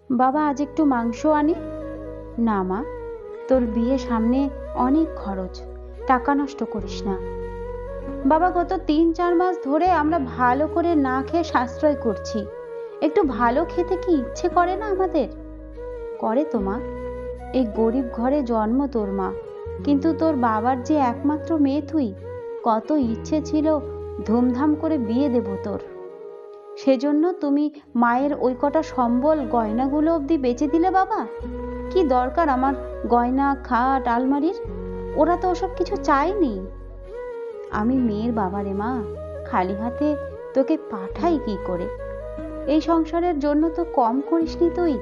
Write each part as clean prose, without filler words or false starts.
বাবা আজ একটু মাংস আনি। না মা, তোর বিয়ে সামনে, অনেক খরচ, টাকা নষ্ট করিস না। বাবা গত 3-4 মাস ধরে আমরা ভালো করে না খেয়ে সাশ্রয় করছি, একটু ভালো খেতে কি ইচ্ছে করে না আমাদের? করে তো মা, এই গরিব ঘরে জন্ম তোর মা, কিন্তু তোর বাবার যে একমাত্র মেয়ে তুই, কত ইচ্ছে ছিল ধুমধাম করে বিয়ে দেব তোর। সেজন্য তুমি মায়ের ওই কটা সম্বল গয়নাগুলো অবধি বেচে দিলে বাবা। কি দরকার আমার গয়না, খাট, আলমারির? ওরা তো ওসব কিছু চায়নি। আমি মেয়ের বাবা রে মা, খালি হাতে তোকে পাঠাই কি করে? এই সংসারের জন্য তো কম করিসনি তুই।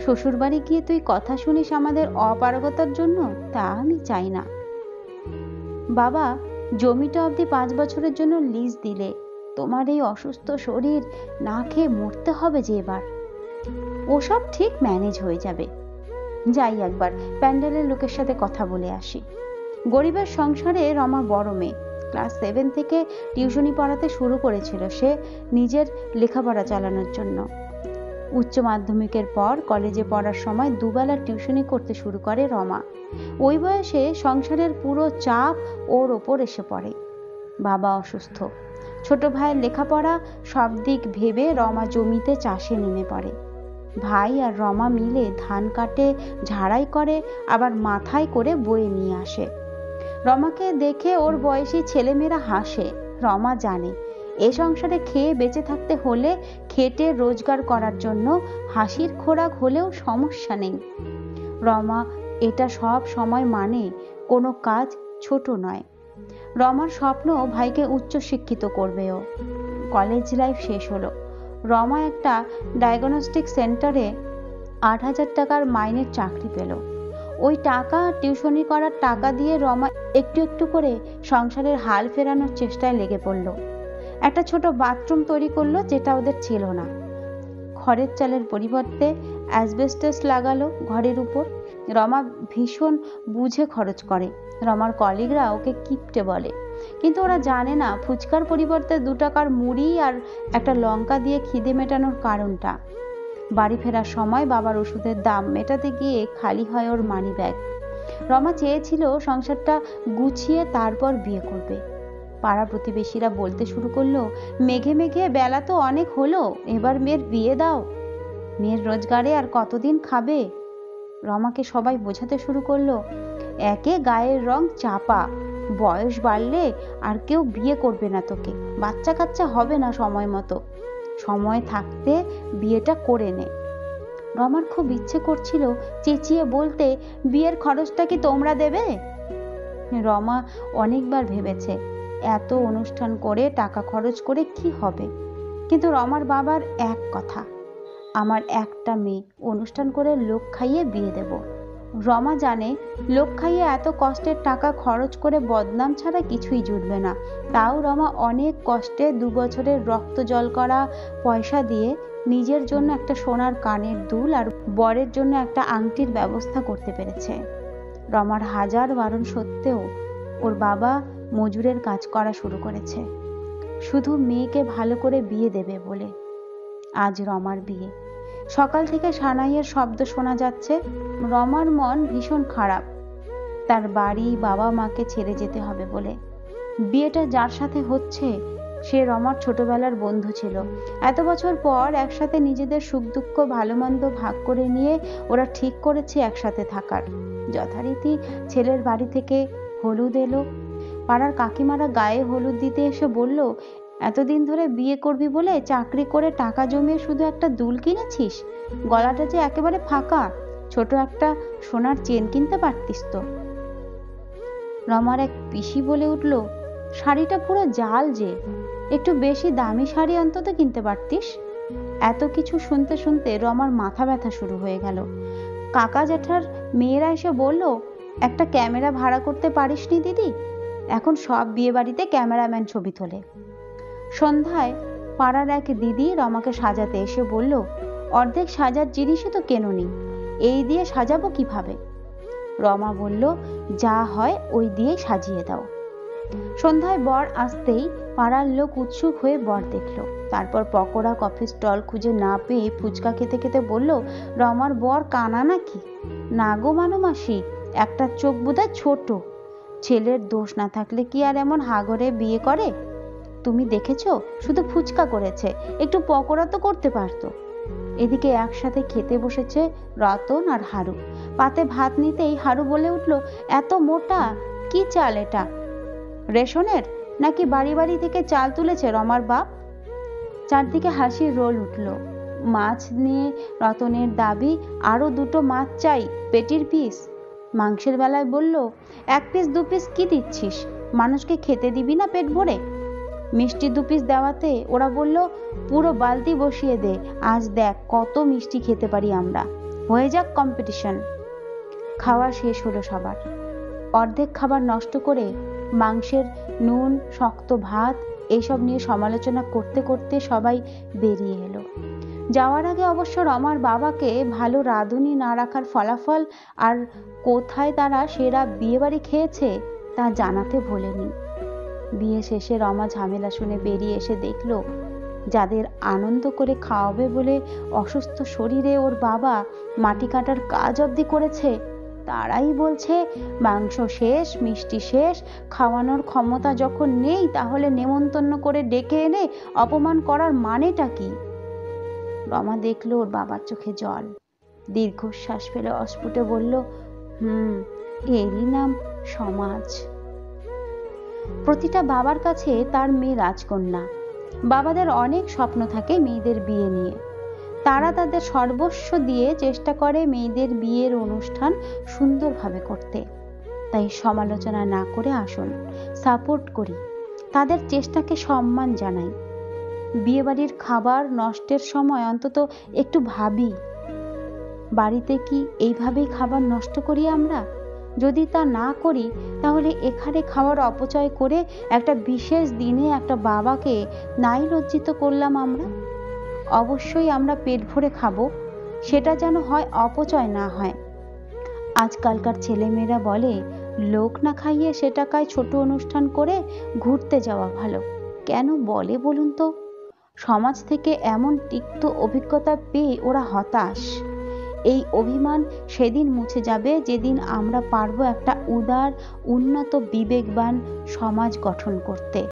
শ্বশুরবাড়ি গিয়ে তুই কথা শুনিস আমাদের অপারগতার জন্য, তা আমি চাই না। বাবা, জমিটা অবধি 5 বছরের জন্য লিজ দিলে, তোমার এই অসুস্থ শরীর, না খেয়ে মরতে হবে যে এবার। ওসব ঠিক ম্যানেজ হয়ে যাবে। যাই একবার প্যান্ডেলের লোকের সাথে কথা বলে আসি। গরিবের সংসারে রমা বড় মেয়ে, ক্লাস 7 থেকে টিউশনি পড়াতে শুরু করেছিল সে নিজের লেখাপড়া চালানোর জন্য। উচ্চ মাধ্যমিকের পর কলেজে পড়ার সময় দুবেলা টিউশনি করতে শুরু করে রমা। ওই বয়সে সংসারের পুরো চাপ ওর ওপর এসে পড়ে। বাবা অসুস্থ, ছোট ভাইয়ের লেখাপড়া, সব দিক ভেবে রমা জমিতে চাষে নেমে পড়ে। ভাই আর রমা মিলে ধান কাটে, ঝাড়াই করে, আবার মাথায় করে বয়ে নিয়ে আসে। রমাকে দেখে ওর বয়সী ছেলেমেয়েরা হাসে। রমা জানে এ সংসারে খেয়ে বেঁচে থাকতে হলে খেটে রোজগার করার জন্য হাসির খোরাক হলেও সমস্যা নেই। রমা এটা সব সময় মানে, কোনো কাজ ছোট নয়। রমার স্বপ্ন ভাইকে উচ্চশিক্ষিত করবে ও। কলেজ লাইফ শেষ হলো। রমা একটা ডায়াগনস্টিক সেন্টারে 8,000 টাকার মাইনের চাকরি পেল। ওই টাকা, টিউশনি করার টাকা দিয়ে রমা একটু একটু করে সংসারের হাল ফেরানোর চেষ্টায় লেগে পড়ল। একটা ছোট বাথরুম তৈরি করলো, যেটা ওদের ছিল না। খড়ের চালের পরিবর্তে অ্যাসবেস্টস লাগালো ঘরের উপর। রমা ভীষণ বুঝে খরচ করে। রমার কলিগরা ওকে কিপটে বলে, কিন্তু ওরা জানে না ফুচকার পরিবর্তে 2 টাকার মুড়ি আর একটা লঙ্কা দিয়ে খিদে মেটানোর কারণটা। বাড়ি ফেরার সময় বাবার ওষুধের দাম মেটাতে গিয়ে খালি হয় ওর মানি ব্যাগ। রমা চেয়েছিল সংসারটা গুছিয়ে তারপর বিয়ে করবে। পাড়া প্রতিবেশীরা বলতে শুরু করলো, মেঘে মেঘে বেলা তো অনেক হলো, এবার মেয়ের বিয়ে দাও। মেয়ের রোজগারে আর কতদিন খাবে? রমাকে সবাই বোঝাতে শুরু করলো, একে গায়ের রং চাপা, বয়স বাড়লে আর কেউ বিয়ে করবে না তোকে, বাচ্চা কাচ্চা হবে না সময় মতো, সময় থাকতে বিয়েটা করে নে। রমার খুব ইচ্ছে করছিল চেঁচিয়ে বলতে, বিয়ের খরচটা কি তোমরা দেবে? রমা অনেকবার ভেবেছে এত অনুষ্ঠান করে টাকা খরচ করে কি হবে, কিন্তু রমার বাবার এক কথা, আমার একটা মেয়ে, অনুষ্ঠান করে লোক খাইয়ে বিয়ে দেব। রমা জানে লোক খাইয়ে এত কষ্টের টাকা খরচ করে বদনাম ছাড়া কিছুই জুটবে না। তাও রমা অনেক কষ্টে 2 বছরের রক্ত জল করা পয়সা দিয়ে নিজের জন্য একটা সোনার কানের দুল আর বরের জন্য একটা আংটির ব্যবস্থা করতে পেরেছে। রমার হাজার বারণ সত্ত্বেও ওর বাবা মজুরের কাজ করা শুরু করেছে, শুধু মেয়েকে ভালো করে বিয়ে দেবে বলে। আজ রমার বিয়ে। সকাল থেকে সানাইয়ের শব্দ শোনা যাচ্ছে। রমার মন ভীষণ খারাপ, তার বাড়ি, বাবা মাকে ছেড়ে যেতে হবে বলে। বিয়েটা যার সাথে হচ্ছে সে রমার ছোটবেলার বন্ধু ছিল। এত বছর পর একসাথে নিজেদের সুখ দুঃখ ভালো মন্দ ভাগ করে নিয়ে ওরা ঠিক করেছে একসাথে থাকার। যথারীতি ছেলের বাড়ি থেকে হলুদ এলো। পাড়ার কাকিমারা গায়ে হলুদ দিতে এসে বলল, এতদিন ধরে বিয়ে করবি বলে চাকরি করে টাকা জমিয়ে শুধু একটা দুল কিনেছিস, গলাটা যে একেবারে ফাঁকা, ছোট একটা সোনার চেন কিনতে পারতিস তো। রমার এক পিসি বলে উঠল, শাড়িটা পুরো জাল যে, একটু বেশি দামি শাড়ি অন্তত কিনতে পারতিস। এত কিছু শুনতে শুনতে রমার মাথা ব্যথা শুরু হয়ে গেল। কাকা জ্যাঠার মেয়েরা এসে বলল, একটা ক্যামেরা ভাড়া করতে পারিসনি দিদি? এখন সব বিয়ে বাড়িতে ক্যামেরাম্যান ছবি তোলে। সন্ধ্যায় পাড়ার এক দিদি রমাকে সাজাতে এসে বলল, অর্ধেক সাজার জিনিসই তো কেননি, এই দিয়ে সাজাবো কিভাবে? রমা বলল, যা হয় ওই দিয়েই সাজিয়ে দাও। সন্ধ্যায় বর আসতেই পাড়ার লোক উৎসুক হয়ে বর দেখলো। তারপর পকোড়া কফি স্টল খুঁজে না পেয়ে ফুচকা খেতে খেতে বলল, রমার বর কানা নাকি? না গো মানুমাসি, একটা চোখ বোধহয় ছোট। ছেলের দোষ না থাকলে কি আর এমন হাগরে বিয়ে করে? তুমি দেখেছো, শুধু ফুচকা করেছে, একটু পকোড়া তো করতে পারতো। এদিকে একসাথে খেতে বসেছে রতন আর হারু। পাতে ভাত নিতেই হারু বলে উঠল, এত মোটা, কি চাল এটা? রেশনের নাকি বাড়ি বাড়ি থেকে চাল তুলেছে রমার বাপ? চারদিকে হাসির রোল উঠল। মাছ নিয়ে রতনের দাবি, আরো দুটো মাছ চাই, পেটির পিস। মাংসের বেলায় বলল, এক পিস দু পিস কি দিচ্ছিস, মানুষকে খেতে দিবি না পেট ভরে? মিষ্টি দু পিস দেওয়াতে ওরা বলল, পুরো বালতি বসিয়ে দে, আজ দেখ কত মিষ্টি খেতে পারি আমরা, হয়ে যাক কম্পিটিশন। খাওয়া শেষ হলো সবার। অর্ধেক খাবার নষ্ট করে মাংসের নুন, শক্ত ভাত এইসব নিয়ে সমালোচনা করতে করতে সবাই বেরিয়ে এলো। যাওয়ার আগে অবশ্য রমার বাবাকে ভালো রাঁধুনি না রাখার ফলাফল আর কোথায় তারা সেরা বিয়েবাড়ি খেয়েছে তা জানাতে ভোলেনি। বিয়ে শেষে রমা ঝামেলা শুনে বেরিয়ে এসে দেখল, যাদের আনন্দ করে খাওয়াবে বলে অসুস্থ শরীরে ওর বাবা মাটি কাটার কাজ অবধি করেছে, তারাই বলছে মাংস শেষ, মিষ্টি শেষ, খাওয়ানোর ক্ষমতা যখন নেই তাহলে নেমন্তন্ন করে ডেকে এনে অপমান করার মানেটা কি? রমা দেখলো ওর বাবার চোখে জল। দীর্ঘশ্বাস ফেলে অস্ফুটে বলল, এরই নাম সমাজ। প্রতিটা বাবার কাছে তার মেয়ে রাজকন্যা। বাবাদের অনেক স্বপ্ন থাকে মেয়েদের বিয়ে নিয়ে। তারা তাদের সর্বস্ব দিয়ে চেষ্টা করে মেয়েদের বিয়ের অনুষ্ঠান সুন্দরভাবে করতে। তাই সমালোচনা না করে আসুন, সাপোর্ট করি, তাদের চেষ্টাকে সম্মান জানাই। বিয়েবাড়ির খাবার নষ্টের সময় অন্তত একটু ভাবি, বাড়িতে কি এইভাবেই খাবার নষ্ট করি আমরা? যদি তা না করি তাহলে এখানে খাওয়ার অপচয় করে একটা বিশেষ দিনে একটা বাবাকে নাই লজ্জিত করলাম আমরা। অবশ্যই আমরা পেট ভরে খাবো, সেটা যেন হয় অপচয় না হয়। আজকালকার ছেলেমেয়েরা বলে, লোক না খাইয়ে সে টাকায় ছোট অনুষ্ঠান করে ঘুরতে যাওয়া ভালো। কেন বলে বলুন তো? সমাজ থেকে এমন তিক্ত অভিজ্ঞতা পেয়ে ওরা হতাশ। এই অভিমান সেদিন মুছে যাবে যেদিন আমরা পারবো একটা উদার, উন্নত, বিবেকবান সমাজ গঠন করতে।